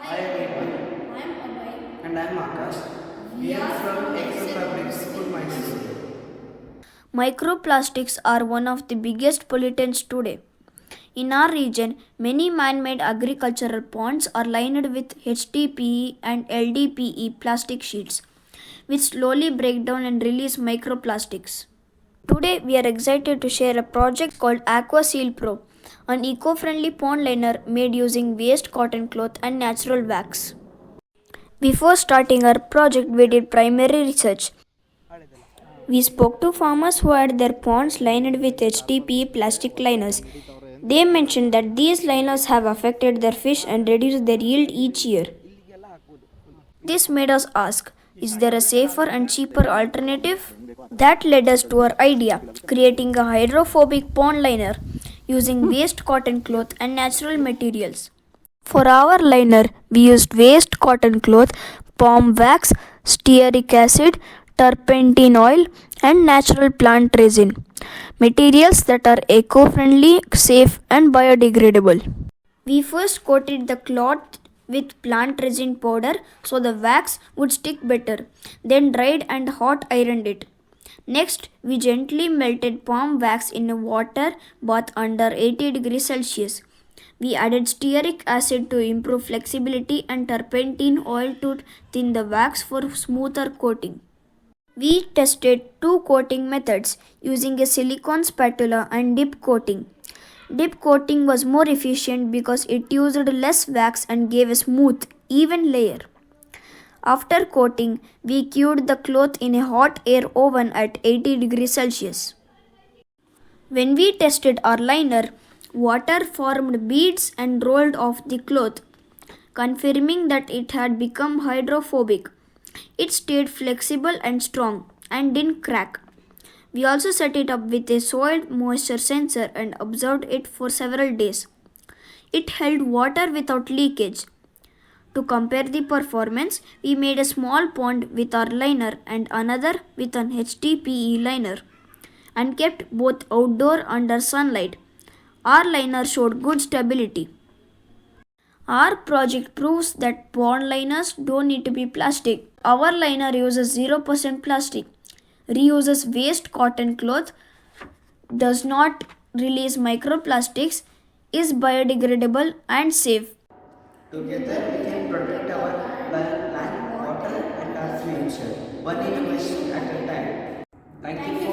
Hi everyone, I am Abhay. and I am Akash. We are from Exo Public School, Mysore. Microplastics are one of the biggest pollutants today. In our region, many man made agricultural ponds are lined with HDPE and LDPE plastic sheets, which slowly break down and release microplastics. Today, we are excited to share a project called Aqua Seal Pro, an eco friendly pond liner made using waste cotton cloth and natural wax. Before starting our project, we did primary research. We spoke to farmers who had their ponds lined with HDPE plastic liners. They mentioned that these liners have affected their fish and reduced their yield each year. This made us ask, is there a safer and cheaper alternative? That led us to our idea, creating a hydrophobic pond liner using waste cotton cloth and natural materials. For our liner, we used waste cotton cloth, palm wax, stearic acid, turpentine oil, and natural plant resin. Materials that are eco friendly, safe, and biodegradable. We first coated the cloth with plant resin powder so the wax would stick better, then dried and hot ironed it. Next, we gently melted palm wax in a water bath under 80 degrees Celsius. We added stearic acid to improve flexibility and turpentine oil to thin the wax for smoother coating. We tested two coating methods using a silicone spatula and dip coating. Dip coating was more efficient because it used less wax and gave a smooth, even layer. After coating, we cured the cloth in a hot air oven at 80 degrees Celsius. When we tested our liner, water formed beads and rolled off the cloth, confirming that it had become hydrophobic. It stayed flexible and strong and didn't crack. We also set it up with a soil moisture sensor and observed it for several days. It held water without leakage. To compare the performance, we made a small pond with our liner and another with an HDPE liner and kept both outdoor under sunlight. Our liner showed good stability. Our project proves that pond liners don't need to be plastic. Our liner uses 0% plastic, reuses waste cotton cloth, does not release microplastics, is biodegradable and safe. Together we can protect our land, water, and our future, one innovation at a time. Thank you.